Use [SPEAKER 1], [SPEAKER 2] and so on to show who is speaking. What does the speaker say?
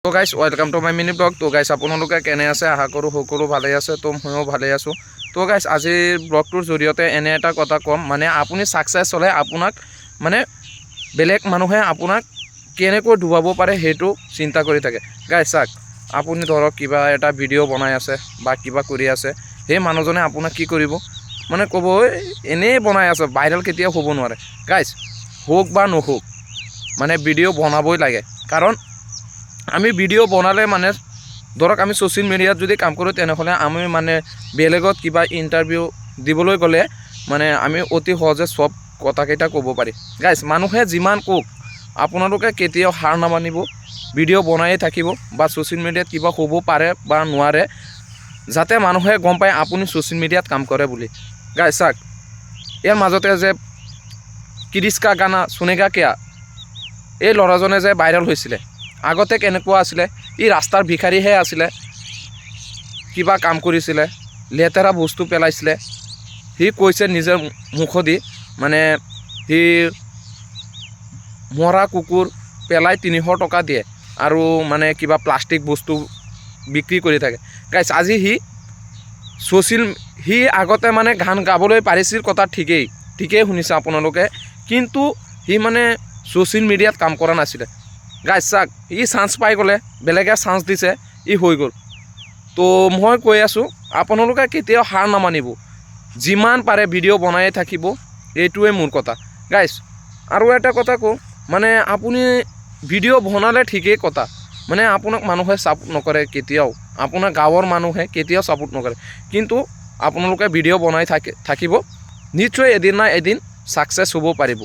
[SPEAKER 1] তো guys welcome to my mini blog. তো guys আপোনালোকে কেনে আছে আশা কৰোঁ সকলো ভালে আছে। তো ময়ো ভালে আছোঁ। তো গাইজ আজিৰ ব্লগটোৰ জৰিয়তে এনে এটা কথা ক'ম, মানে আপুনি ছাকচেছ হ'লে আপোনাক মানে বেলেগ মানুহে আপোনাক কেনেকৈ ডুবাব পাৰে সেইটো চিন্তা কৰি থাকে। গাইজ চাওক, আপুনি ধৰক কিবা এটা ভিডিঅ' বনাই আছে বা কিবা কৰি আছে, সেই মানুহজনে আপোনাক কি কৰিব মানে ক'ব এনেই বনাই আছে, ভাইৰেল কেতিয়াও হ'ব নোৱাৰে। গাইজ হওক বা নহওক মানে ভিডিঅ' বনাবই লাগে, কাৰণ আমি ভিডিঅ' বনালে মানে ধৰক আমি ছ'চিয়েল মিডিয়াত যদি কাম কৰোঁ তেনেহ'লে আমি মানে বেলেগত কিবা ইণ্টাৰভিউ দিবলৈ গ'লে মানে আমি অতি সহজে চব কথাকেইটা ক'ব পাৰি। গাইজ মানুহে যিমান কওক আপোনালোকে কেতিয়াও হাৰ নামানিব, ভিডিঅ' বনায়ে থাকিব বা ছ'চিয়েল মিডিয়াত কিবা হ'ব পাৰে বা নোৱাৰে, যাতে মানুহে গম পায় আপুনি ছ'চিয়েল মিডিয়াত কাম কৰে বুলি। গাইজ চাওক, ইয়াৰ মাজতে যে কিৰিস্কা গানা চুনেগা কিয়া এই ল'ৰাজনে যে ভাইৰেল হৈছিলে, আগতে কেনেকুৱা আছিলে, ই ৰাস্তাৰ ভিখাৰীহে আছিলে, কিবা কাম কৰিছিলে, লেতেৰা বস্তু পেলাইছিলে। সি কৈছে নিজৰ মুখেদি, মানে সি মৰা কুকুৰ পেলাই 300 টকা দিয়ে আৰু মানে কিবা প্লাষ্টিক বস্তু বিক্ৰী কৰি থাকে। গাইজ আজি সি আগতে মানে গান গাবলৈ পাৰিছিল, কথা ঠিকেই শুনিছে আপোনালোকে, কিন্তু সি মানে ছ'চিয়েল মিডিয়াত কাম কৰা নাছিলে। গাইজ চাওক, ই চান্স পাই গ'লে, বেলেগে চান্স দিছে, ই হৈ গ'ল। তো মই কৈ আছোঁ আপোনালোকে কেতিয়াও হাৰ নামানিব, যিমান পাৰে ভিডিঅ' বনায়ে থাকিব, এইটোৱে মোৰ কথা। গাইজ আৰু এটা কথা কওঁ, মানে আপুনি ভিডিঅ' বনালে ঠিকেই কথা, মানে আপোনাক মানুহে ছাপোৰ্ট নকৰে কেতিয়াও, আপোনাৰ গাঁৱৰ মানুহে কেতিয়াও ছাপোৰ্ট নকৰে, কিন্তু আপোনালোকে ভিডিঅ' বনাই থাকিব, নিশ্চয় এদিন না এদিন ছাকচেছ হ'ব পাৰিব।